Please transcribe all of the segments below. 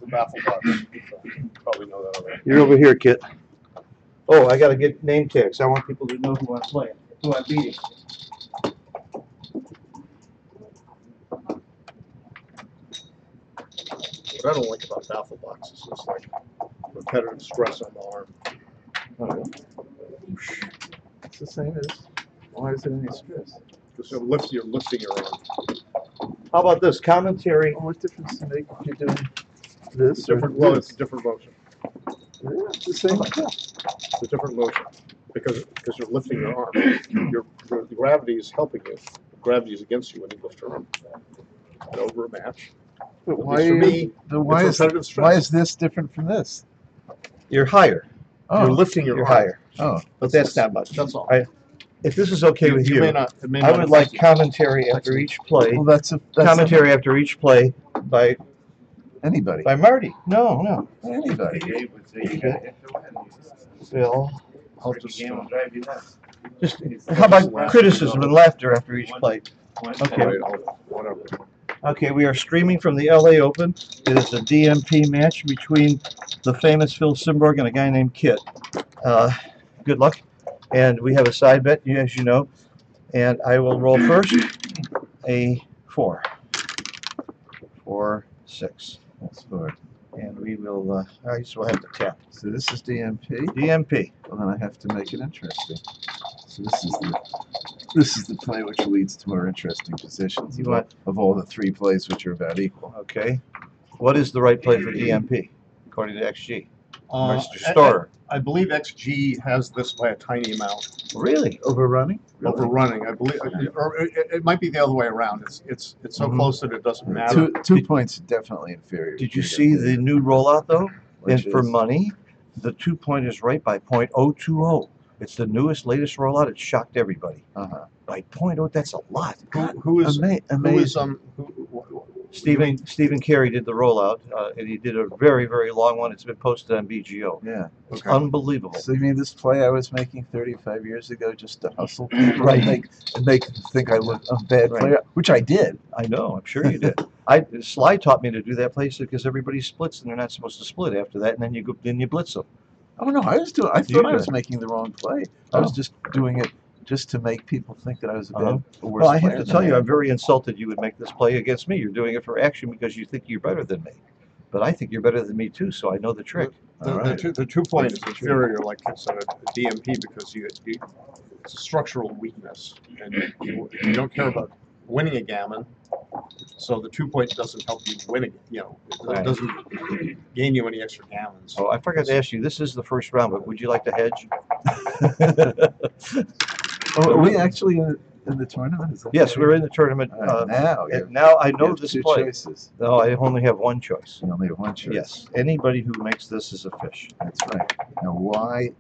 for baffle bucks. So probably know that already. You're over here, Kit. Oh, I gotta get name tags. I want people to know who I'm playing, who I'm beating. What I don't like about baffle bucks is just like repetitive stress on the arm. Oh, it's the same as, why is it any stress? Because you're lifting your arm. How about this commentary? What difference does it make if you're doing this? Different. Well, it's a different motion. Yeah, it's the same. It's a different motion because you're lifting your arm. The gravity is helping you. The gravity is against you when you lift your arm. And over a match. But At least for me, why it's repetitive stress. why is this different from this? You're higher. Oh, You're lifting your You're arm. higher. oh, But that's not much. That's all. If this is okay with you, may not, it may I not would like affect you. commentary after each play. well, that's Commentary after each play by anybody. Marty. No. Anybody. Phil. I'll just, Just how about criticism and laughter after each play? Okay. Right, whatever. Okay, we are streaming from the LA Open. It is a DMP match between the famous Phil Simborg and a guy named Kit. Good luck. And we have a side bet, as you know. And I will roll first a 4. 4, 6. That's four. And we will, I guess we'll have to tap. So this is DMP. DMP. Well, then I have to make it interesting. So this is the play which leads to more interesting positions You want- of all the 3 plays which are about equal. Okay. What is the right play for DMP, according to XG? Mr. I- Storer. I believe XG has this by a tiny amount. Really? Overrunning? Overrunning, I believe, or it might be the other way around. It's so Mhm. close that it doesn't matter. Two points definitely inferior. Did you see the new rollout, though? Which And for is- money, the 2-point is right by .020. It's the newest, latest rollout. It shocked everybody. Uh-huh. By .0, that's a lot. Who is Amazing. Stephen Carey did the rollout, and he did a very, very long one. It's been posted on BGO. Yeah. It's Okay. unbelievable. So you mean this play I was making 35 years ago just to hustle people Right. and make them think I was a bad Right. player, which I did. I know. I'm sure you did. Sly taught me to do that place because everybody splits, and they're not supposed to split after that, and then you blitz them. Oh no, I thought I You was did. making the wrong play. I was Oh. just doing it just to make people think that I was a Uh-huh. worse Well, I have player to than tell you, I I'm am. very insulted you would make this play against me. You're doing it for action because you think you're better than me. But I think you're better than me too, so I know the trick. All right. the 2-point is inferior, like Kit said, at DMP because it's a structural weakness, and you don't care about winning a gammon. So the 2-point doesn't help you win it. It Right. doesn't gain you any extra gammons. Oh, I forgot to ask you, this is the first round, but would you like to hedge? Oh, are we actually in the tournament? Is that Yes, we're in the tournament. All right, now you And now I have know this 2 play. choices. No, I only have one choice. You only have one choice. Yes, anybody who makes this is a fish. That's right. Now, why?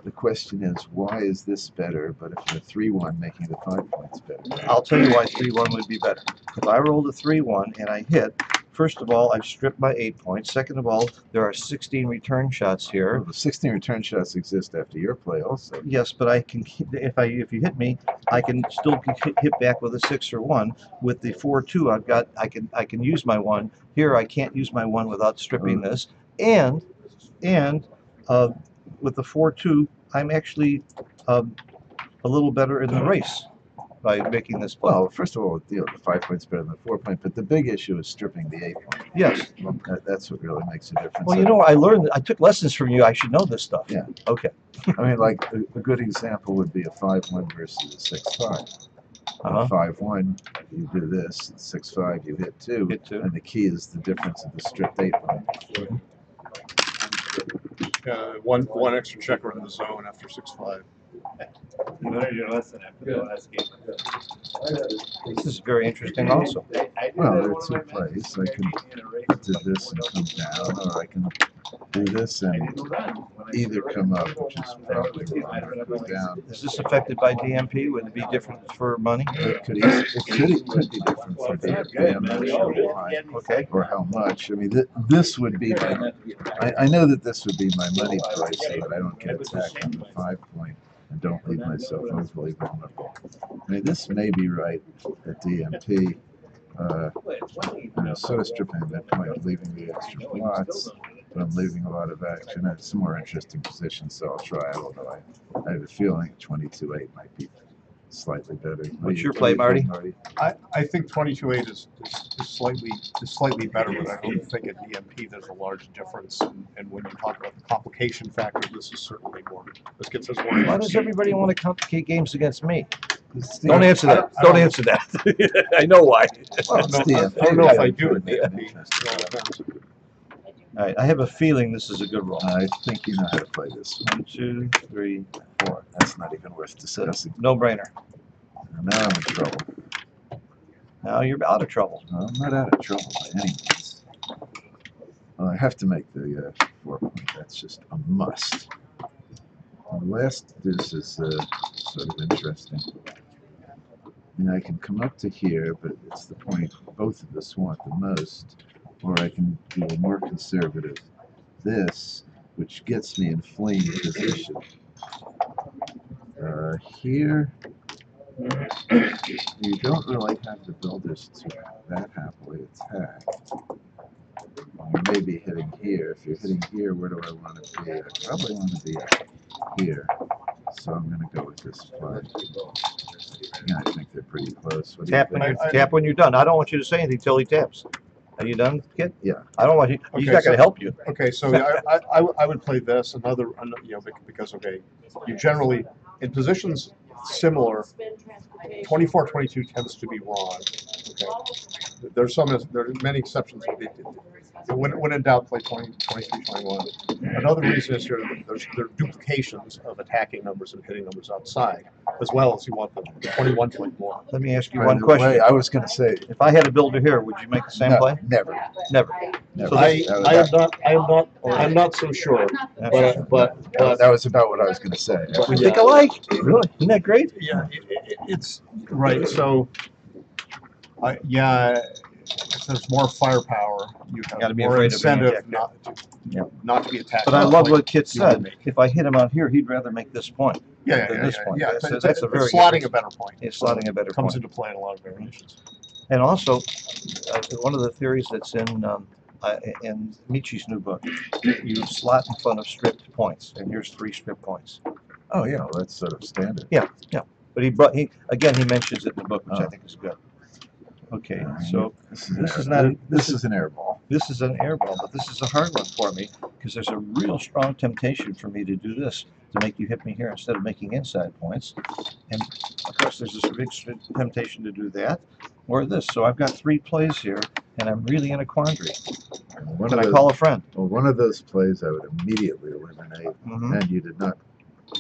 The question is, why is this better? But if you're 3-1, making the 5 points better. I'll tell you why 3-1 would be better. If I rolled a 3-1 and I hit, first of all, I've stripped my 8 points. Second of all, there are 16 return shots here. Well, the 16 return shots exist after your play, also. Yes, but I can if you hit me, I can still hit back with a 6 or 1. With the 4-2, I can use my 1. Here, I can't use my 1 without stripping this. And with the 4-2, I'm actually a little better in the race by making this play. Well, first of all, the 5 points better than the 4 point, but the big issue is stripping the 8 point. Yes. That's what really makes a difference. Well, you know, I took lessons from you. I should know this stuff. Yeah. Okay. I mean, like a good example would be a 5-1 versus a 6-5. Uh-huh. 5-1, you do this. 6-5, you hit 2. Hit 2. And the key is the difference of the stripped 8 point. One extra checker in the zone after 6-5. You learned your lesson after the last game. This is very interesting also. Well, there are 2 plays. I can do this and come down, or I can do this and either come up, which is probably wrong, or go down. Is this affected by DMP? Would it be different for money? It could be different for DMP. I'm not sure why. Okay. Or how much. I mean, this would be my, I know that this would be my money price so that I don't get attacked on the 5 point and don't leave myself overly vulnerable. I mean, this may be right at DMP, I'm sort of stripping at that point, leaving the extra plots, but I'm leaving a lot of action. It's a more interesting position, so I'll try it. Although I have a feeling 22-8 might be slightly better. What's your play, Marty? I think 22-8 is slightly better, but I don't think at DMP there's a large difference. And when you talk about the complication factor, this is certainly more. This gets us more. Why does interesting. everybody want to complicate games against me? It's Don't answer that. Don't answer that. I know why. Well, No, it's DMP. I don't know if I We do gotta at make it DMP. interesting. It all depends. All right, I have a feeling this is a good roll. I think you know how to play this one. 1, 2, 3, 4. That's not even worth discussing. No brainer. Now I'm in trouble. Now you're out of trouble. No, I'm not out of trouble by any means. Well, I have to make the 4 point. That's just a must. The last deuce is sort of interesting. I mean, I can come up to here, but it's the point both of us want the most. Or I can do a more conservative this, which gets me in flame position. Here, you don't really have the builders to that happily attack. You may be hitting here. If you're hitting here, where do I want to be? I probably want to be here. So I'm going to go with this play. Yeah, I think they're pretty close. What do you Tap when think? tap when you're done. I don't want you to say anything until he taps. Are you done, kid? Yeah. I don't want you. He's Okay, not going to so- help you. Okay, so I would play this because okay, you generally in positions similar, 24-22 tends to be wrong. Okay, there are many exceptions. When in doubt, play 23-21. Another reason is there are duplications of attacking numbers and hitting numbers outside, as well as you want the 21 to play more. Let me ask you By one the question. way, I was going to say, If I had a builder here, would you make the same no, play? never. Never. Never. So I'm not so sure, but That was about what I was going to say. we think alike. Really? Isn't that great? yeah, it's right. So, if there's more firepower, you have Gotta be more afraid of being incentive attacked. not to be attacked. But I love like what Kit you wanna said. make. If I hit him out here, he'd rather make this point Yeah, than this point. yeah. That's a very slotting good a better point. It's slotting a better Comes point. into play in a lot of variations. And also, one of the theories that's in Michi's new book, you slot in front of stripped points, and here's 3 stripped points. Oh, yeah, well, that's sort of standard. But he mentions it in the book, which I think is good. Okay, so this is an air ball. this is an air ball, but this is a hard one for me because there's a real strong temptation for me to do this, to make you hit me here instead of making inside points. And of course, there's this big temptation to do that or this. So I've got 3 plays here, and I'm really in a quandary. Can I call a friend? Well, one of those plays I would immediately eliminate, Mm-hmm. and you did not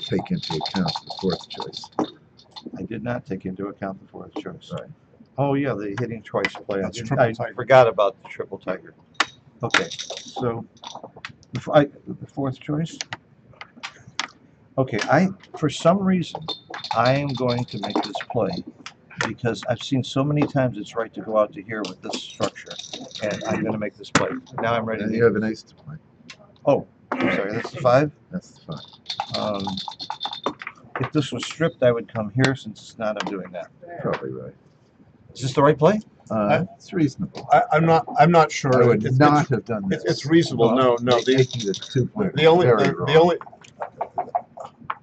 take into account the 4th choice. I did not take into account the 4th choice. Right. Oh yeah, the hitting twice play. That's triple I tiger. forgot about the triple tiger. Okay, so the 4th choice. Okay, for some reason I am going to make this play because I've seen so many times it's right to go out to here with this structure, and I'm going to make this play. Now I'm ready. And to you have an ace to play. Oh, I'm sorry, that's the 5. That's the 5. If this was stripped, I would come here. Since it's not, I'm doing that. Probably right. Is this the right play? It's reasonable. I'm not sure. I would It's- not have done this. It's reasonable. No. Making the 2 point The only very the wrong. only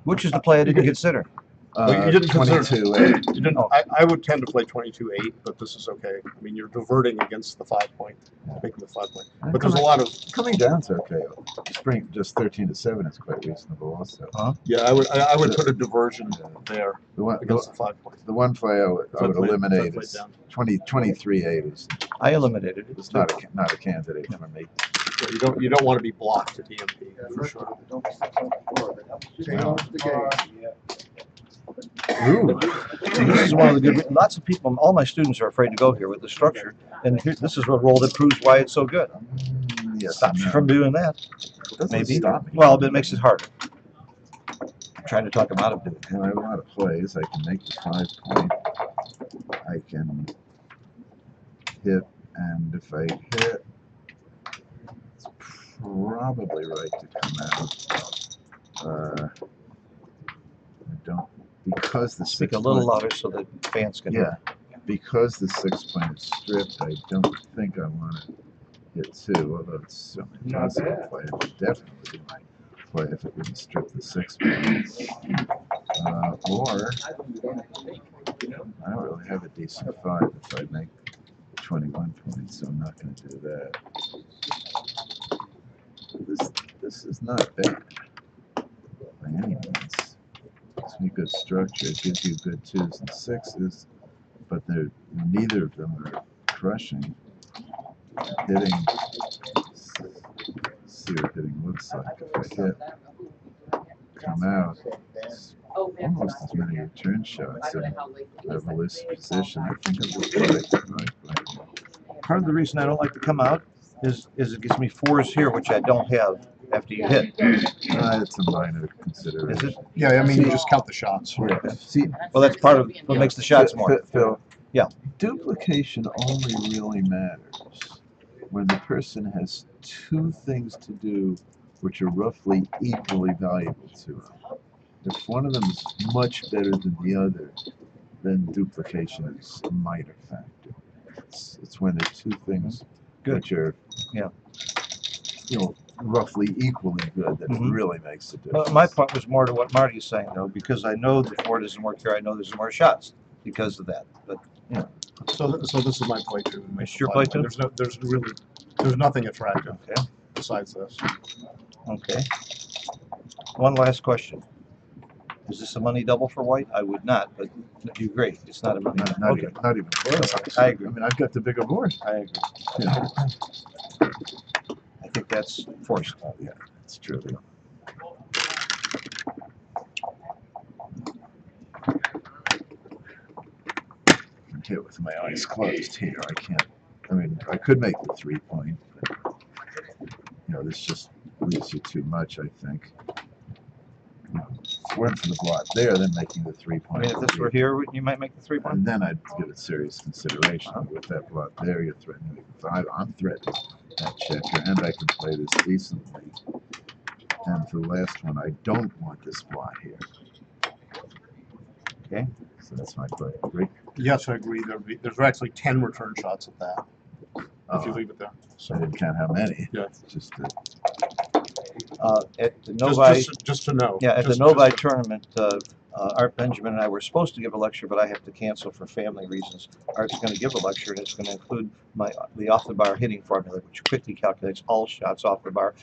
Which is the play I didn't consider? Well, you didn't consider- 22-8. you didn't. I would tend to play 22-8, but this is okay. I mean, you're diverting against the 5 point, making the 5 point. But there's a lot of Coming down's okay. Spring just 13-7 is quite reasonable also. I would put a diversion there The one, against the 5 point. the one play I would eliminate is 23-8 is I eliminated it. it's not a candidate for me. You don't want to be blocked at DMP for sure. Ooh. See, this is one of the good. Lots of people, all my students are afraid to go here with the structure, and this is a roll that proves why it's so good. Yes, Stops you from doing that, It doesn't maybe. stop me. Well, but it makes it harder. I'm trying to talk them out of doing it. And I have a lot of plays. I can make the 5 point. I can hit, and if I hit, it's probably right to come out. I don't, because the Speak 6 a little point, louder so that fans can hear. yeah, because the 6-point is stripped, I don't think I want to hit 2, although it's certainly Not possible bad. play. It would definitely be my play if it didn't strip the 6 points. Or I don't really have a decent 5 if I make 21 points, so I'm not going to do that. This is not bad by any means. Gives me good structure. It gives you good 2s and 6s, but neither of them are crushing. Hitting, see what hitting looks like. If I hit, come out, it's almost as many return shots and have a loose position. I think I'm just right. Part of the reason I don't like to come out is it gives me 4s here, which I don't have after you hit. It's a minor consideration. Is it? Yeah, I mean, you just count the shots. Yeah. See, Well, that's part of what makes the shots more. Phil, Yeah. Duplication only really matters when the person has 2 things to do which are roughly equally valuable to them. If one of them is much better than the other, then duplication is a minor factor. It's when there's 2 things which are, roughly equally good that it really makes a difference. My point was more to what Marty's saying, though, because I know the 4 doesn't work here. I know there's more shots because of that. But So this is my play too. It's your play too? There's nothing attractive Okay. besides this. Okay. One last question. Is this a money double for white? I would not, but you agree. It's not a money double. Not Okay. even close. I agree. I mean, I've got the bigger board. I agree. Yeah, I think that's forced. yeah, it's trivial. I'm hit with my eyes closed here. I can't. I mean, I could make the 3-point, but this just leaves you too much. I think. Went for the blot there, then making the 3-point. I mean, if this were here, you might make the 3-point. And then I'd give it serious consideration. With that blot there, you're threatening 5. I'm threatening that checker, and I can play this decently. And for the last one, I don't want this blot here. Okay. So that's my play. Agree? Yes, I agree. There's actually 10 return shots at that if you Oh, leave it there. I didn't count how many. Yeah. Just At the Novi, Just to know. yeah, at the Just- Novi just- tournament, Art Benjamin and I were supposed to give a lecture, but I have to cancel for family reasons. Art's going to give a lecture, and it's going to include the off-the-bar hitting formula, which quickly calculates all shots off the bar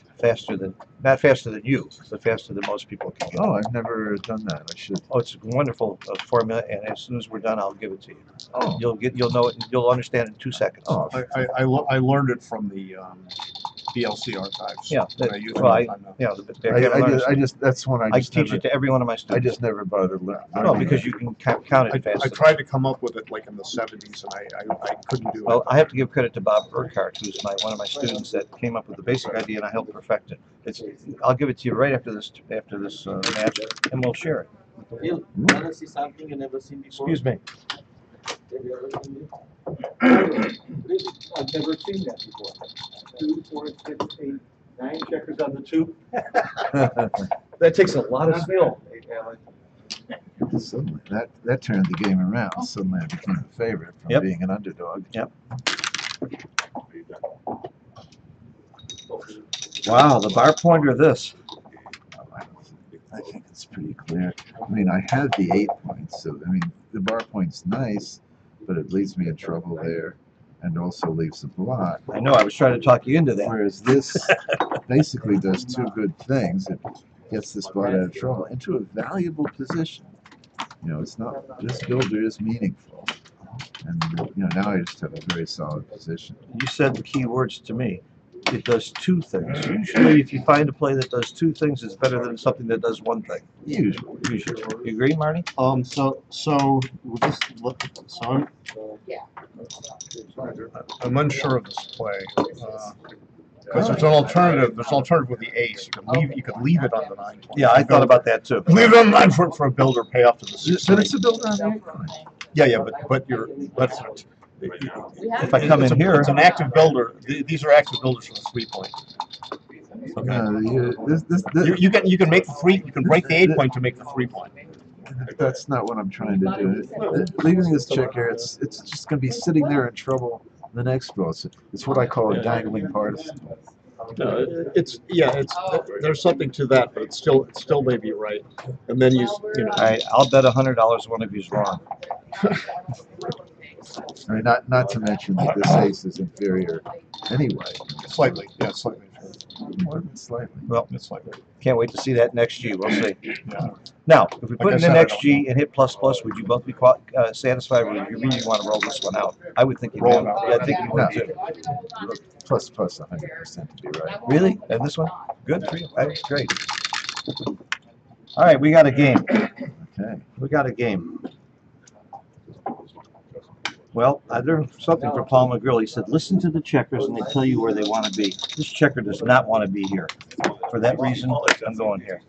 not faster than you, but faster than most people can get. oh, I've never done that. I should. Oh, it's a wonderful formula, and as soon as we're done, I'll give it to you. Oh, You'll know it. You'll understand in 2 seconds. oh, I learned it from the BLC archives. Yeah, that I use well, all the time now. Yeah, the I just that's one I I just teach never. it to every one of my I students. just never bothered learning. No, because you can count it fast. I tried to come up with it like in the 70s, and I couldn't do Well, it. I have to give credit to Bob Urquhart, who's one of my students that came up with the basic idea, and I helped perfect it. I'll give it to you right after this match, and we'll share it. You wanna see something you never seen before? Excuse me. Have you ever seen it? Really? I've never seen that before. 2, 4, 6, 8, 9 checkers on the 2. That takes a lot of skill. Suddenly, that turned the game around. Suddenly, I became a favorite from Yep. being an underdog. Yep. Wow, the bar pointer of this. I think it's pretty clear. I mean, I had the 8 points, so I mean, the bar point's nice, but it leaves me in trouble there, and also leaves a blot. I know, I was trying to talk you into that. Whereas this basically does 2 good things. It gets this blot out of trouble into a valuable position. It's not this builder is meaningful, and now I just have a very solid position. You said the key words to me. It does 2 things. Usually, if you find a play that does 2 things, it's better than something that does 1 thing. Usually. Usually. You agree, Marty? So we'll just look. So I'm unsure of this play because there's an alternative. There's an alternative with the ace. You could leave it on the 9. Yeah, I thought about that too. Leave it on the 9 for a builder payoff to the 6. But it's a builder on the 8 point. Yeah, but If I come in here, it's an active builder. These are active builders for the 3-point. Okay. This You can make the 3. You can break the 8 point to make the 3-point. That's not what I'm trying to do. Leaving this check here, it's just going to be sitting there in trouble the next draw. It's what I call a dangling partisan. No, there's something to that, but it still may be right. And then you know. All right, I'll bet $100 one of you's wrong. I mean, not to mention that this ace is inferior anyway. Slightly, yeah, slightly. More than slightly. Well, It's slightly. can't wait to see that next G. We'll see. Yeah. Now, if we Like put I in said, the I next don't G and hit plus plus, would you both be satisfied? Or would you really want to roll this one out? I would think you'd Roll want it out. Yeah, I think you would too. Plus 100% to be right. Really? And this one? Good for you. That's great. All right, we got a game. Okay. We got a game. Well, I learned something from Paul McGrill. He said, listen to the checkers and they tell you where they want to be. This checker does not want to be here. For that reason, I'm going here.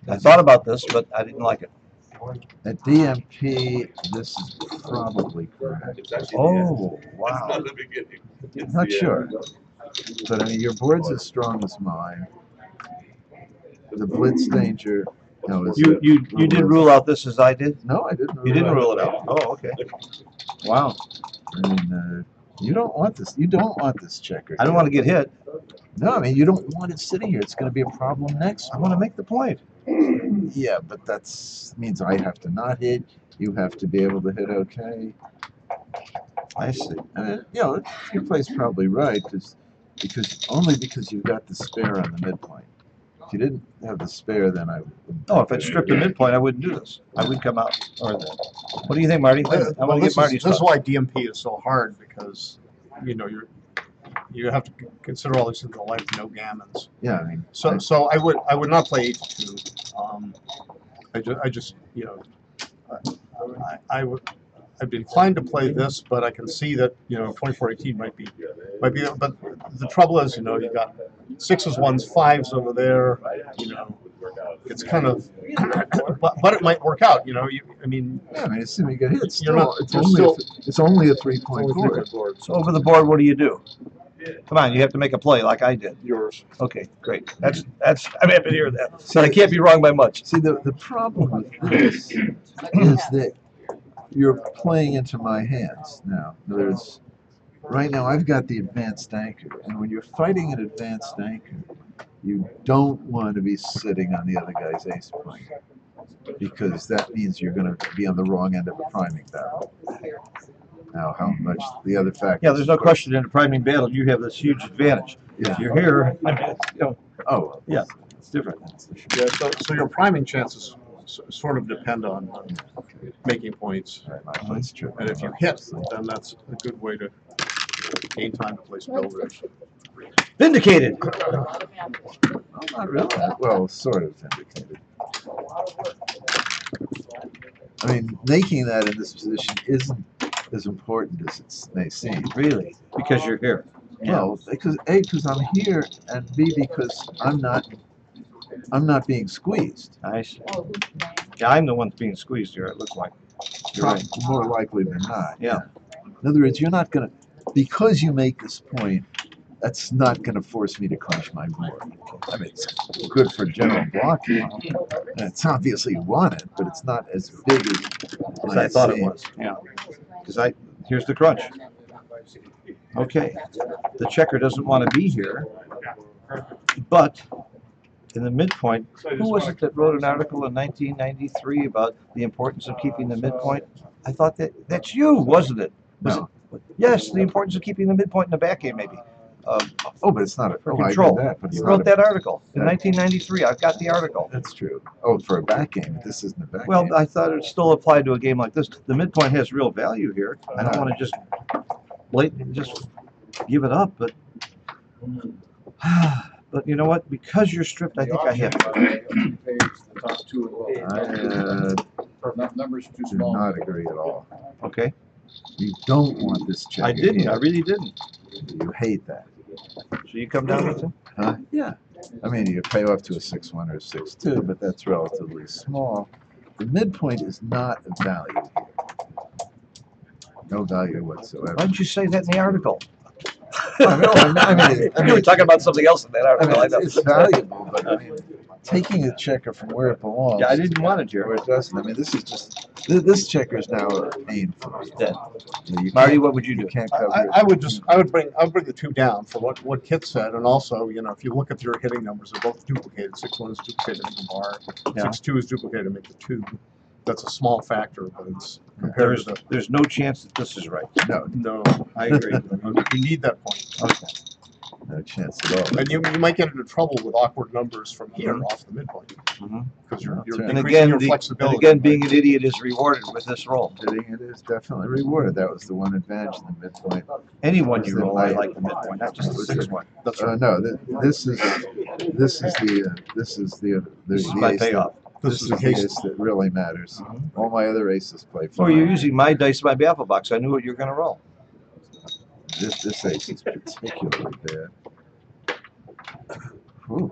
I thought about this, but I didn't like it. At DMP, this is probably correct. Oh, wow. Not sure. But I mean, your board's as strong as mine. The blitz danger, is You did rule out this as I did? No, I didn't. You didn't rule it out? Oh, okay. Wow. I mean, you don't want this. You don't want this checker. I don't want to get hit. No, I mean, you don't want it sitting here. It's going to be a problem next. I want to make the point. Yeah, but means I have to not hit. You have to be able to hit okay. I see. I mean, your play's probably right because you've got the spare on the midpoint. If you didn't have the spare, then I would. Oh, if I'd stripped the midpoint, I wouldn't do this. I would come out. What do you think, Marty? I want to get Marty's This is thoughts. why DMP is so hard, because you have to consider all these things in life, no gammons. Yeah, I mean. So I would not play 8-2. I'd be inclined to play this, but I can see that 24-18 might be. But the trouble is, you got 6s, 1s, 5s over there. It's kind of, but it might work out. I mean, assuming you get hit, it's It's only a 3-point board. So over the board, what do you do? Come on, you have to make a play like I did. Yours. Okay, great. That's I'm happy to hear that. But I can't be wrong by much. See, the problem with this is that you're playing into my hands now. Right now, I've got the advanced anchor, and when you're fighting an advanced anchor, you don't want to be sitting on the other guy's ace point, because that means you're going to be on the wrong end of a priming battle. Now, how much the other factors? Yeah, there's no question in a priming battle you have this huge advantage. If you're here, Oh, yeah, it's different. Yeah. So your priming chances sort of depend on making points, That's true. and if you hit, then that's a good way to gain time to place builders. Vindicated. Well, not really. Well, sort of vindicated. I mean, making that in this position isn't as important as it may seem. Really? Because you're here. Well, because A, because I'm here, and B, because I'm not being squeezed. I see. Yeah, I'm the one being squeezed here, it looks like. You're right. More likely than not. Yeah. In other words, you're not going to, because you make this point, that's not going to force me to clench my board. I mean, it's good for general blocking. And it's obviously you want it, but it's not as big as I thought it was. Yeah. Because here's the crunch. Okay. The checker doesn't want to be here, but in the midpoint, who was it that wrote an article in 1993 about the importance of keeping the midpoint? I thought that's you, wasn't it? Was No. it? Yes, the importance of keeping the midpoint in the back game, maybe. Oh, but it's not a For I agree control. with that, but it's You not wrote a- that article in Yeah. 1993. I've got the article. That's true. Oh, for a back game, this isn't a back Well, game. I thought it still applied to a game like this. The midpoint has real value here. I don't want to just give it up, but but you know what? Because you're stripped, I think I have to. Page, the top two as well. Numbers too do small. not agree at all. Okay, You don't want this checker I didn't. here. I really didn't. You hate that. So you come down with it? Huh? Yeah. I mean, you pay off to a 6-1 or a 6-2, but that's relatively small. The midpoint is not of value here. No value whatsoever. Why didn't you say that in the article? I mean, You were talking about something else in that I article. I mean, know. it's valuable, but I mean, taking a checker from where it belongs. Yeah, I didn't want it Where here. it doesn't. I mean, this is just this checker is now painful. Dead. You Marty, can't- what would you do? can't cover it. I would bring the two down for what Kit said, and also, you know, if you look at your hitting numbers, they're both duplicated. 6-1 is duplicated to make the bar. Yeah. 6-2 is duplicated to make the 2. That's a small factor, but it's compared to There's no chance that this is right. no. I agree. You need that point. Okay. No chance at all. And you might get into trouble with awkward numbers from here Mhm. off the midpoint Mhm. because you're And decreasing again, your and flexibility. again, being an idiot is rewarded with this roll. Hitting it is definitely rewarded. That was the one advantage in the midpoint. Any one you roll, I like the midpoint, not just the 6-1. That's right. No, this is the This is my ace that- payoff. This is the ace that really matters. All my other aces play Oh, fine. you're using my dice, my baffle box. I knew what you were going to roll. This ace is particularly bad. Whew.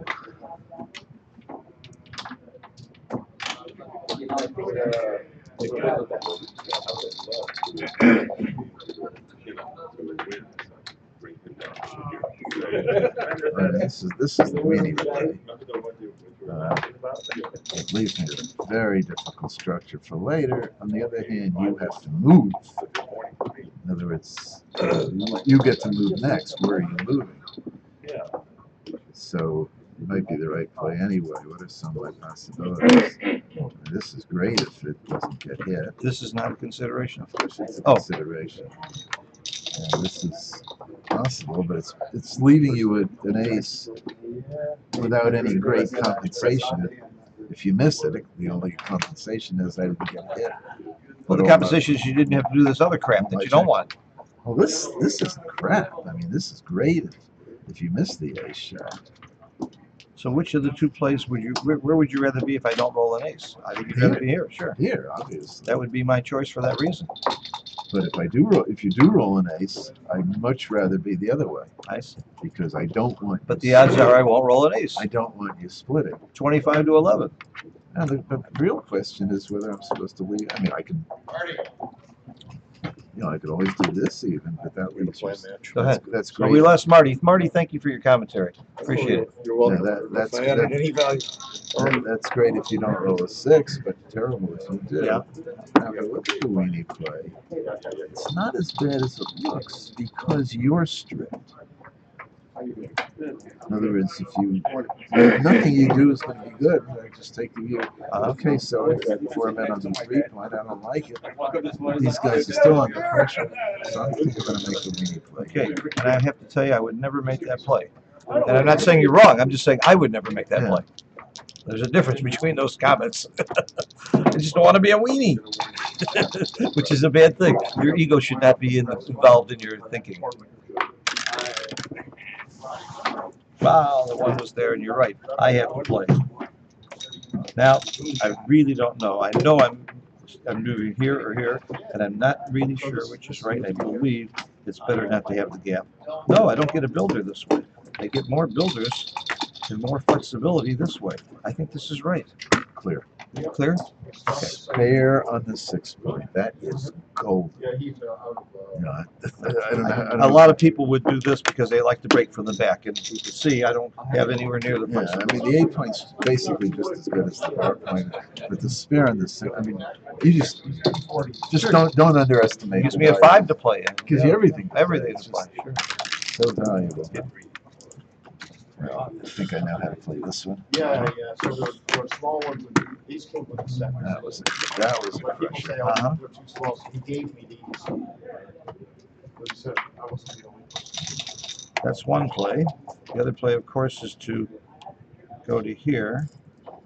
This is the weenie play. It leaves me with a very difficult structure for later. On the other hand, you have to move. In other words, you get to move next. Where are you moving? So it might be the right play anyway. What are some of my possibilities? This is great if it doesn't get hit. This is not a consideration. Of course, it's a Oh. consideration. And this is possible, but it's leaving you with an ace without any great compensation. If you miss it, the only compensation is that it would get hit. Well, the compensation is you didn't have to do this other crap that you don't want. Well, this is crap. I mean, this is great if you miss the ace shot. So which of the two plays would you, where would you rather be if I don't roll an ace? I think you'd rather be here, sure. Here, obviously. That would be my choice for that reason. But if you do roll an ace, I'd much rather be the other way I see. because I don't want. But the odds are I won't roll an ace. I don't want you splitting. 25 to 11. Now, the real question is whether I'm supposed to leave. I mean, I can. I could always do this even, but that leaves. Go ahead. That's So great. we lost Marty. Marty, thank you for your commentary. Appreciate it. You're Yeah, welcome. that's If I added any value. that's great if you don't roll a 6, but terrible if you do. Yeah. Now, but look at the weenie play. It's not as bad as it looks because you're stripped. In other words, nothing you do is going to be good. I just take the view. Okay, so if that 4 men on the 3-point, I don't like it. These guys are still under pressure, so I think I'm going to make the weenie play. Okay, and I have to tell you, I would never make that play. And I'm not saying you're wrong. I'm just saying I would never make that Yeah. play. There's a difference between those comments. I just don't want to be a weenie, which is a bad thing. Your ego should not be involved in your thinking. Wow, the one was there, and you're right. I have to play. Now, I really don't know. I know I'm moving here or here, and I'm not really sure which is right. I believe it's better not to have the gap. No, I don't get a builder this way. I get more builders and more flexibility this way. I think this is right. Clear. Clear? Okay. Spare on the 6-point. That is gold. I don't know. I don't A lot of people would do this because they like to break from the back, and you can see I don't have anywhere near the Yeah, I flexibility. mean, the 8-point's basically just as good as the power point, but the spare on the 6, I mean, you just don't underestimate. It gives me a 5 to play in. Gives you everything. Everything It's to play, just sure. so valuable. Well, I think I know how to play this one. Yeah. So there are small ones with these came with a set. That was a But people crusher. say, oh, they're too small, so he gave me these. But he said I wasn't the only person. That's one play. The other play, of course, is to go to here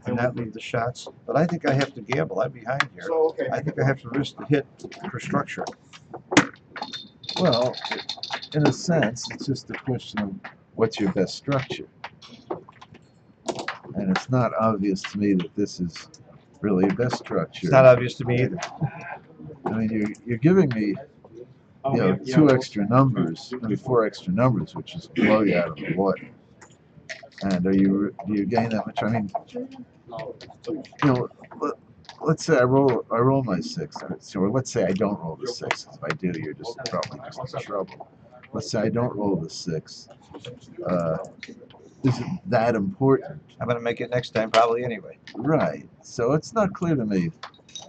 and not leave the shots. But I think I have to gamble. I'm behind here. So, okay. I think I have to risk the hit for structure. Well, in a sense, it's just a question of what's your best structure. And it's not obvious to me that this is really a best structure. It's not obvious to me either. I mean, you're giving me, two extra numbers, I mean, 4 extra numbers, which is blow you out of the water. And do you gain that much? I mean, let's say I roll my 6, or let's say I don't roll the 6. If I do, you're probably just in trouble. Let's say I don't roll the 6. isn't that important. I'm gonna make it next time probably anyway. Right. So it's not clear to me,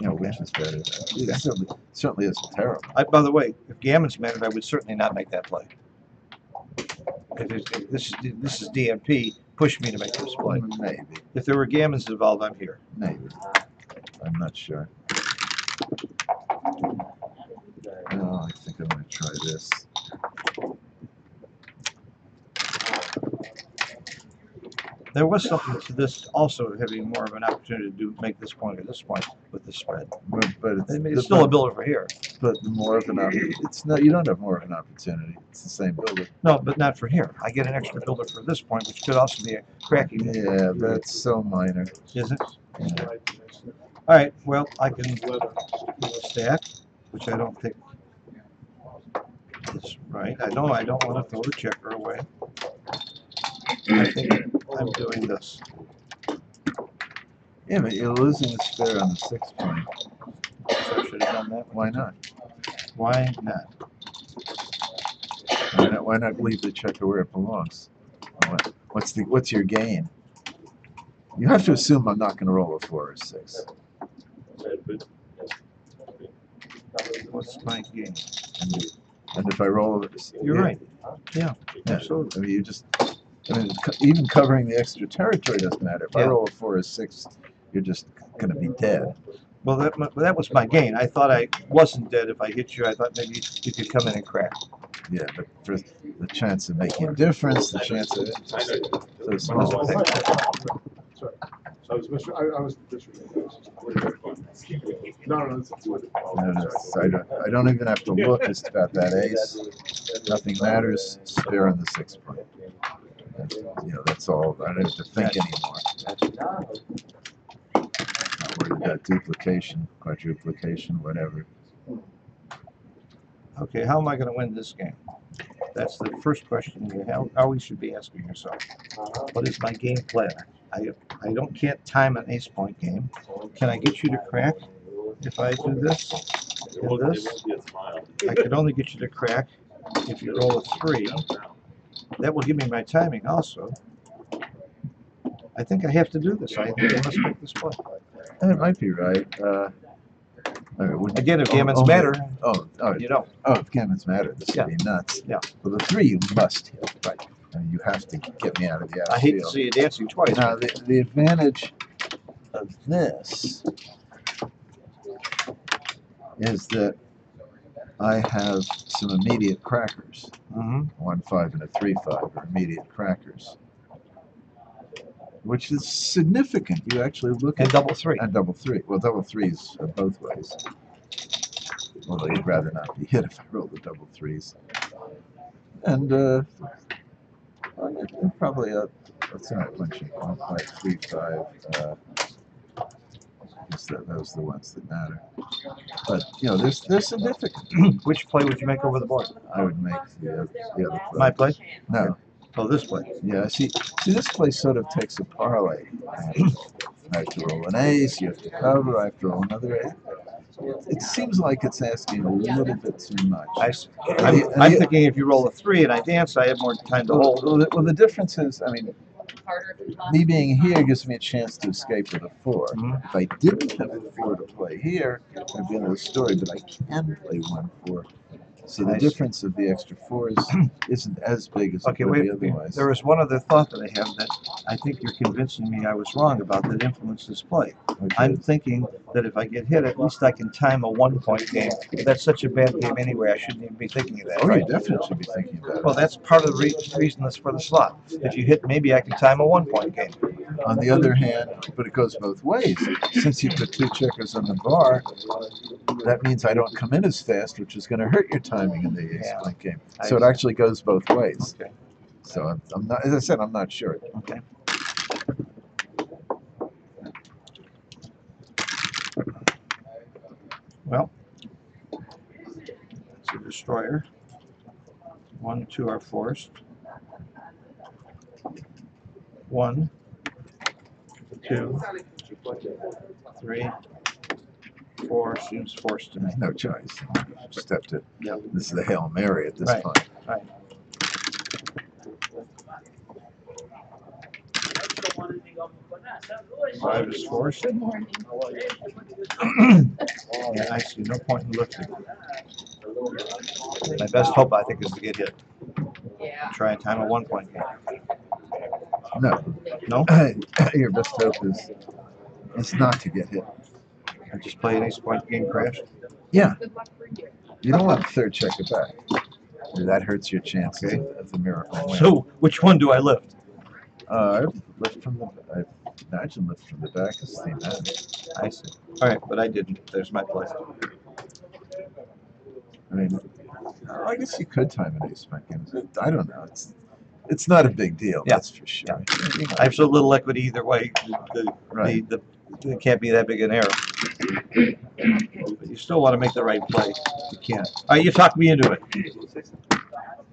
which is better. It certainly isn't terrible. By the way, if gammons mattered, I would certainly not make that play. If this is DMP, push me to make this play. Maybe. If there were gammons involved, I'm here. Maybe. I'm not sure. No, I think I'm going to try this. There was something to this also having more of an opportunity to make this point or this point with the spread. But It's still a builder for here. But more of an opportunity. It's not. You don't have more of an opportunity. It's the same builder. No, but not for here. I get an extra builder for this point, which could also be a cracking. Yeah, that's so minor. Is it? Yeah. All right. Well, I can do a stack, which I don't think is right. I know I don't want to throw the checker away. I think I'm doing this. Yeah, but you're losing the spare on the 6 point. So I should have done that. Why not? Why not? Why not leave the checker where it belongs? What's your gain? You have to assume I'm not going to roll a 4 or 6. What's my game? And if I roll, You're right. Yeah, Yeah. absolutely. I mean, even covering the extra territory doesn't matter. If I Yeah. roll a 4 or 6, you're just going to be dead. Well, that was my gain. I thought I wasn't dead if I hit you. I thought maybe you could come in and crack. Yeah, but for the chance of making a difference, the chance of so small. Sorry. I was No, I don't even have to look. It's about that ace. Nothing matters. Spare on the 6 point. That's all. I don't have to think anymore. Not worried about duplication, quadruplication, whatever. Okay, how am I going to win this game? That's the first question you always should be asking yourself. What is my game plan? I can't time an ace point game. Can I get you to crack if I do this and this? I could only get you to crack if you roll a 3. That will give me my timing also. I think I have to do this. I think I must make this play. That might be right. Again, if gammons matter, if gammons matter, this would be nuts. Yeah. Well, the 3 you must hit. Right. And you have to get me out of the outfield. I hate to see you dancing twice. Now, the advantage of this is that I have some immediate crackers. 1-5 and a 3-5 are immediate crackers, which is significant. You actually look And at double 3. and double 3. Well, double 3s are both ways. Although you'd rather not be hit if I roll the double 3s. And probably that's not punching. 1-5, 3-5. Those are the ones that matter. But they're significant. Which play would you make over the board? I would make the other play. My play? No. Oh, this play. Yeah. See, this play sort of takes a parlay. I have to roll an ace. You have to cover. I have to roll another ace. It seems like it's asking a little bit too much. I'm thinking if you roll a 3 and I dance, I have more time to hold. Well, the difference is, me being here gives me a chance to escape with a 4. If I didn't have a 4 to play here, it'd be another story, but I can play 1-4. So the difference of the extra 4s isn't as big as it would be otherwise. There is one other thought that I have that I think you're convincing me I was wrong about that influences play. Okay. I'm thinking that if I get hit, at least I can time a 1-point game. That's such a bad game anyway, I shouldn't even be thinking of that, Oh, right? you definitely should be thinking about it. Well, that's part of the reason that's for the slot. If you hit, maybe I can time a 1-point game. On the other hand, but it goes both ways. Since you put 2 checkers on the bar, that means I don't come in as fast, which is going to hurt your timing in the ace-point game. So it actually goes both ways. Okay. So I'm not, as I said, I'm not sure. Okay. Well, it's a destroyer. 1, 2 are forced. 1, 2, 3, 4 seems forced to me. No choice. Just have to. Yeah. This is the Hail Mary at this Right. point. Right. 5 is forced. Good morning. And I see no point in lifting. My best hope, I think, is to get hit. Yeah. Try and time a 1 point game. No. No? Your best hope is not to get hit. I just play an ace point game crash. Yeah. Good luck for you. You don't want the third checker back. That hurts your chances of the miracle win. So, which one do I lift? Lift from the. I imagine lift from the back is the man. I see. All right, but I didn't. There's my play. I mean, I guess you could time an ace point game. I don't know. It's not a big deal. Yeah. That's for sure. I have so little equity either way. Right. It can't be that big an error. But you still want to make the right play. You can't. All right, you talked me into it.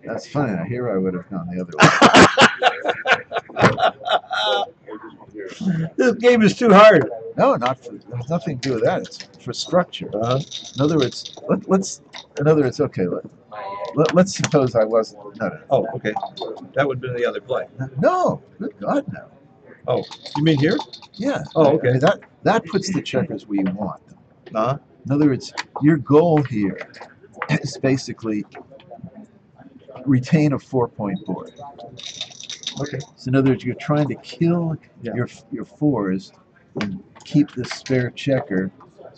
That's funny. Now here I would have gone the other way. This game is too hard. No, not for. There's nothing to do with that. It's for structure. Uh-huh. In other words, let's. In other words, okay. Let's suppose I wasn't. No. Oh, okay. That would have been the other play. No. Good God, no. Oh, you mean here? Yeah. Oh, I okay. mean, that puts the checkers where you want them. Uh-huh. In other words, your goal here is basically retain a 4-point board. Okay. So in other words, you're trying to kill your fours and keep the spare checker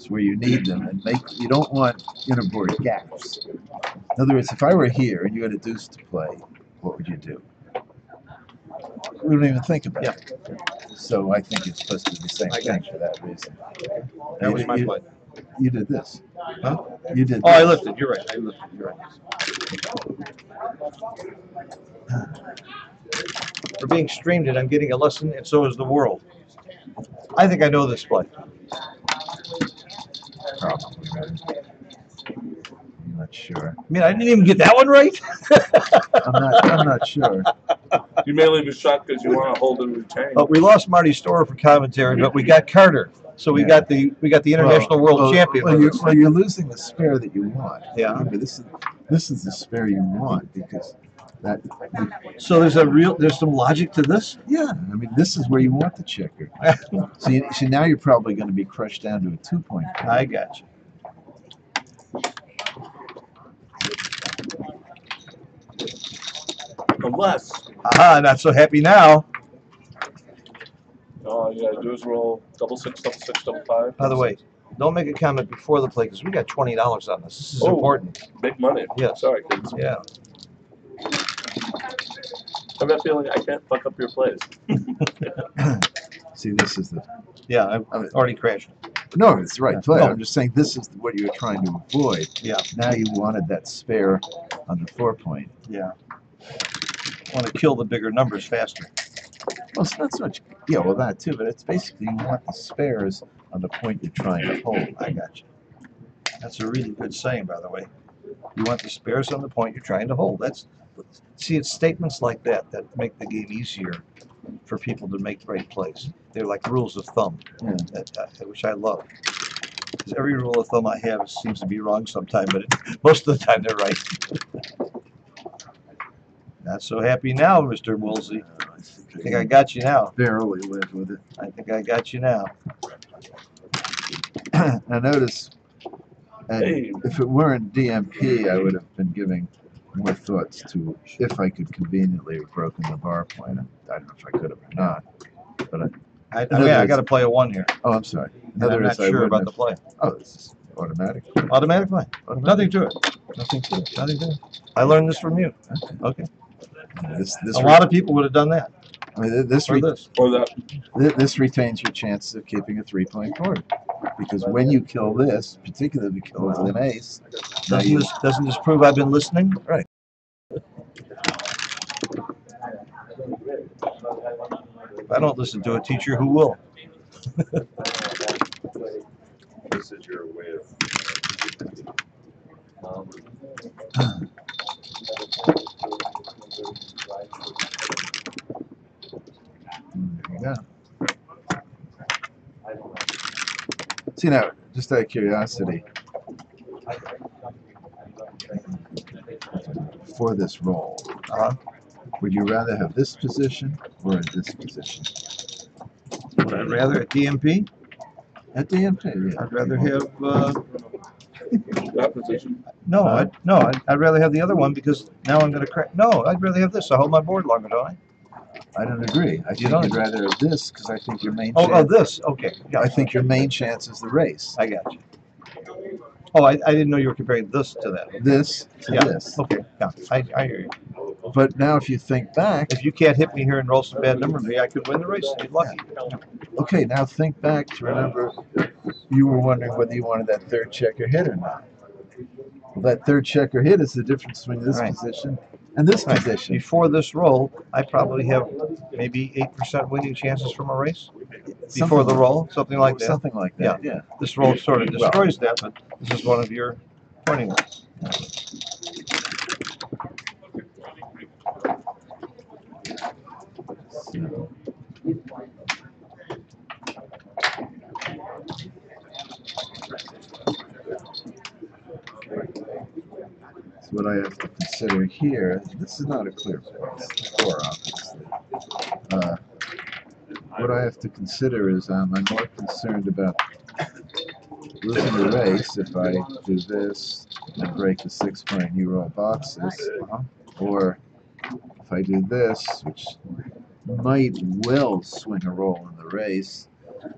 where you need them, and you don't want interboard gaps. In other words, if I were here and you had a deuce to play, what would you do? We don't even think about it. So I think it's supposed to be the same thing for that reason. That was my play. You did this. Huh? You did Oh, I this. lifted. You're right. I lifted. You're right. For being streamed and I'm getting a lesson, and so is the world. I think I know this play. Probably, right? I'm not sure. I mean, I didn't even get that one right. I'm not sure. You may leave a shot because you want to hold and retain. But we lost Marty Storer for commentary, but we got Carter. So we got the international world champion. Well, with us. you're losing the spare that you want. Yeah. Remember, this is the spare you want because that. So there's some logic to this. Yeah, I mean, this is where you want the checker. So now you're probably going to be crushed down to a 2-point. I got you. Unless Aha, not so happy now. all you gotta do is roll double six, double five. By the way, don't make a comment before the play because we got $20 on this. This is Oh. important. Big money. Yeah. Sorry, kids. Yeah. I have that feeling I can't fuck up your plays. See, this is the. Yeah, I've already crashed. No, it's the right play. No. I'm just saying this is what you were trying to avoid. Yeah. Now you wanted that spare on the 4-point. Yeah. Want to kill the bigger numbers faster. Well, it's not so much. Yeah, well, that too, but it's basically you want the spares on the point you're trying to hold. I got you. That's a really good saying, by the way. You want the spares on the point you're trying to hold. See, it's statements like that make the game easier for people to make right plays. They're like rules of thumb, which I love. 'Cause every rule of thumb I have seems to be wrong sometime, but most of the time they're right. Not so happy now, Mr. Woolsey. I think I got you now. Barely live with it. I think I got you now. Now notice, Hey. if it weren't DMP, I would have been giving more thoughts to if I could conveniently have broken the bar point. I don't know if I could have or not. But I got to play a 1 here. I'm sorry. In And other I'm not words, I sure wouldn't about the play. Oh, this is automatic. Automatic play. Nothing to it. Nothing to it. Nothing to it. I learned this from you. Okay. This A lot of people would have done that. I mean, this Or this. Or that. This retains your chances of keeping a 3-point board, because when you kill this, particularly if you kill it with an ace, now you, Doesn't this prove I've been listening? Right. If I don't listen to a teacher, who will? This is your way of. there you go. See now, just out of curiosity, for this roll, would you rather have this position or this position? I'd rather at DMP. At DMP, yeah. I'd rather have. That position. I'd rather have the other one because now I'm gonna crack. No, I'd rather have this. I hold my board longer, don't I? I don't agree. I think don't? you'd rather have this because I think your main Oh, chance. this. Okay. Yeah, I think your main chance is the race. I got you. Oh, I didn't know you were comparing this to that. This to Yeah. this. Okay. Yeah, I hear you. But now if you think back, If you can't hit me here and roll some bad numbers, maybe I could win the race. You're lucky. okay, now think back to remember you were wondering whether you wanted that third checker hit or not. Well, that third checker hit is the difference between this Right. position and this Right. position. Before this roll, I probably have maybe 8% winning chances from a race. Before Something the like- roll, something like that. Something like that, yeah. This roll sort of destroys that, but this is one of your pointing ones. So, so what I have to consider here, this is not a clear score, obviously. What I have to consider is I'm more concerned about losing the race if I do this and break the 6-point and you roll boxes, or if I do this, which might well swing a roll in the race.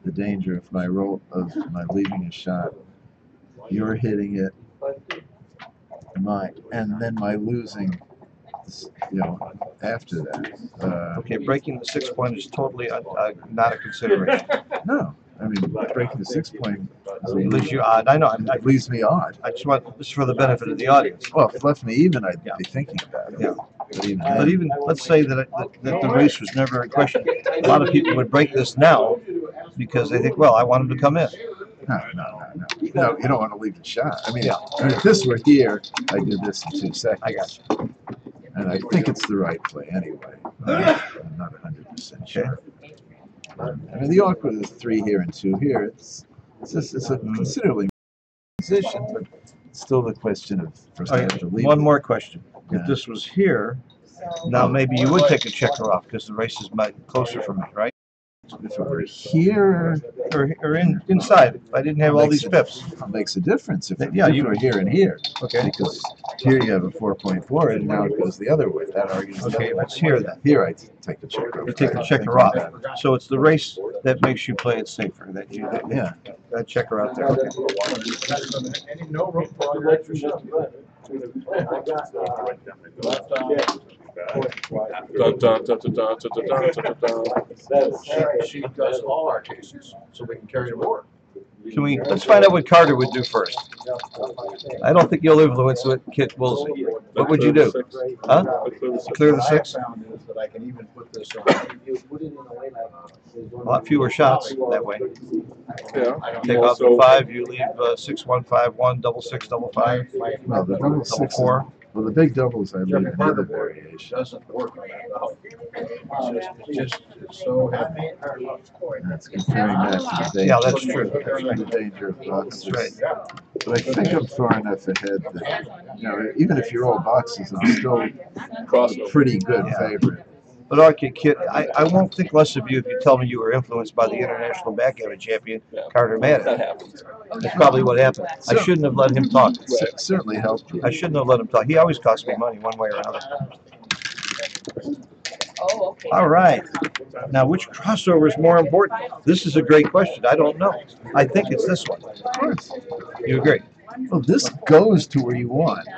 The danger of my leaving a shot, you're hitting it, and then my losing, after that. Okay, breaking the 6-point is totally not a consideration. No, I mean breaking the 6-point It leaves you odd. I know. it leaves me odd. I just want this for the benefit of the audience. Well, if it left me even, I'd be thinking about it. Yeah. But even But then, even let's say that the race was never in question. A lot of people would break this now because they think, well, I want him to come in. no, you don't want to leave the shot. I mean, if this were here, I'd do this in 2 seconds. I got you. And I think it's the right play anyway. I'm not 100% sure. I mean, the awkward is 3 here and 2 here. It's a considerably position, but still the question of first I have to leave. One more question. Yeah. If this was here, now maybe you would take a checker off because the race is much closer from me, right? If it were here, Or inside. If I didn't have all these pips. it makes a difference if Yeah, you were here and here. Okay. Because here you have a 4.4 and now it goes the other way. That argues. Okay, if it's here then. Here I take the checker off. You take the checker off. So it's the race that makes you play it safer. Yeah. That checker out there. Okay. No room for other exercise. Dun, dun, dun, dun, dun, dun, dun, dun, dun, dun. She does all our cases, so we can carry them over. Let's find out what Carter would do first. I don't think you'll influence what Kit will see. What would you do? Huh? Clear the 6? That I can even put this on. A lot fewer shots that way. Yeah. Take off the 5, you leave 6, 1, 5, 1, double 6, double 5, Well, the double double 6. 4. Well, the big doubles I leave another variation. Doesn't work on that valve. It's so heavy. That's comparing that to the danger. Yeah, that's true. The danger of boxes. That's right. But I think I'm far enough ahead that, even if you roll boxes, I'm still a Crossover. pretty good Yeah. favorite. But okay, Kit, I won't think less of you if you tell me you were influenced by the international backgammon champion, Carter That Madden. happens. That's probably what happened. I shouldn't have let him talk. Certainly helped you. I shouldn't have let him talk. He always cost me money one way or another. Oh, okay. All right. Now, which crossover is more important? This is a great question. I don't know. I think it's this one. Of course. You agree? Well, this goes to where you want.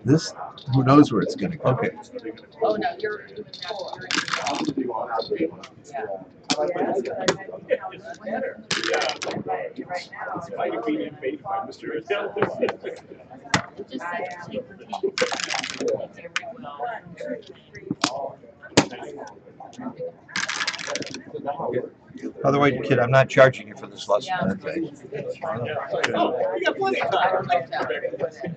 This, who knows where it's going to go. Okay. Oh, no, you're full. By the way, Kid, I'm not charging you for this lesson. Okay. Yeah.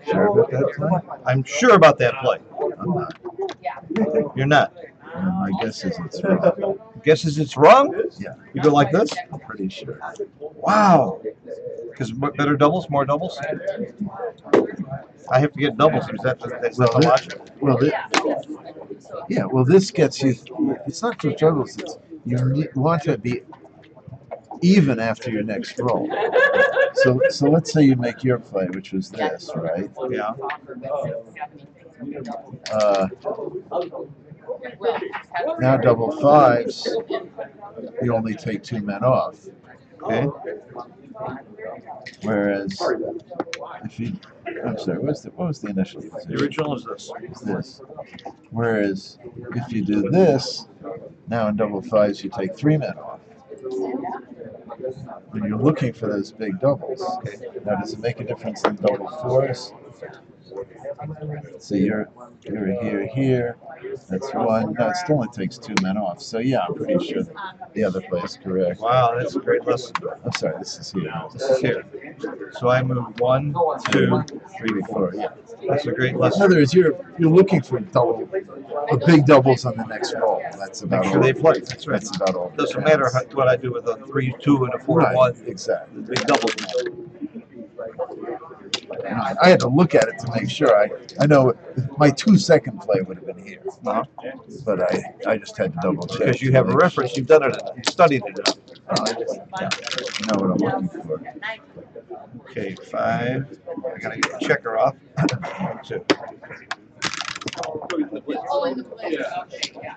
Sure about that play? I'm sure about that play. I'm not. You're not. My guess is it's wrong. Guesses it's wrong? Yeah. You go like this? I'm pretty sure. Wow. Because better doubles, more doubles? I have to get doubles. Is that's not the logic? Well, yeah. Well, this gets you. It's not just doubles. It's you want to be even after your next roll. So let's say you make your play, which was this, right? Yeah. Now double fives, you only take 2 men off. Okay. Whereas if you, I'm sorry, what was the initial The position? original is this. This. Whereas if you do this, now in double fives you take 3 men off. When you're looking for those big doubles. Now does it make a difference in double fours? So you're here. That's 1. No, it still only takes 2 men off. So yeah, I'm pretty sure the other play is correct. Wow, that's a great lesson. I'm sorry, this is here. This is here. So I move 1, 2, 3, 4. Yeah. That's a great In lesson. other words, you're looking for big doubles on the next roll. That's about Make sure all. they play. That's right. That's about all. Doesn't matter what I do with a 3-2 and a 4-1. Right, exactly. The big doubles matter. And I had to look at it to make sure. I know my 2-second play would have been here, but I just had to double check. Because you have a reference, you've done it, you studied it enough. You know what I'm looking for. Okay, 5. I gotta get the checker off. 1, 2. Oh, in the place, okay, yeah.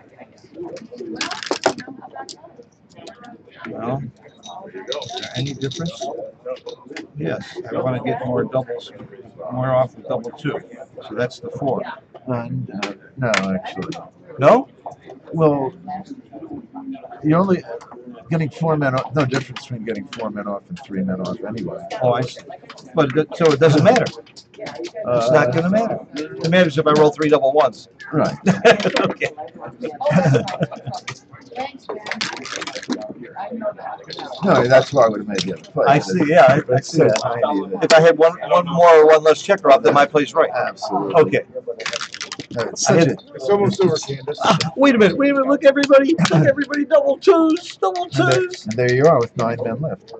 Well, is there any difference? Yes, I want to get more doubles, more off the double 2. So that's the 4. No, actually. No? Well, you're only getting 4 men off. No difference between getting 4 men off and 3 men off anyway. Oh, I see. But so it doesn't matter. It's not going to matter. It matters if I roll 3 double ones. Right. Okay. Thanks, man. I know that. No, that's why I would have made the other play. I see. Yeah, I That's see so that. tiny that- If I had one more or one less checker off, then my play's right. Absolutely. Okay. No, it's such a, It's almost over, Candace. Wait a minute. Look, everybody. Double twos. and there you are with 9 men left.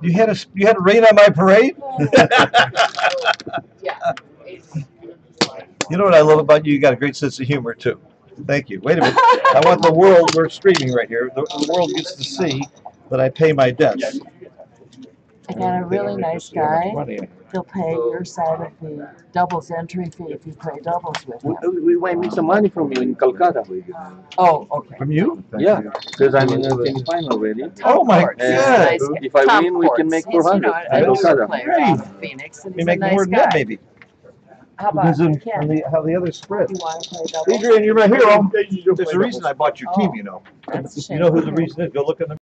You had a rain on my parade? Yeah. You know what I love about you? You got a great sense of humor, too. Thank you. Wait a minute. I want the world, we're streaming right here, the world gets to see that I pay my debts. I got a really nice guy. He'll pay your side of the doubles entry fee if you play doubles with him. We might need some money from you in Calcutta. Oh, okay. From you? Thank Yeah, you. because I'm in the semi-final already. Oh, my Courts. And God. Nice guy. if I Tom win, we can Courts. make He's, 400 a in newer Calcutta. player Great. out of Phoenix, and We he's a make nice more than guy. that, maybe. How about Depends on Ken? how the others spread. You want to play doubles? Adrian, you're my hero. There's a reason I bought your team, you know. That's a shame. You know who the reason is? Go look in the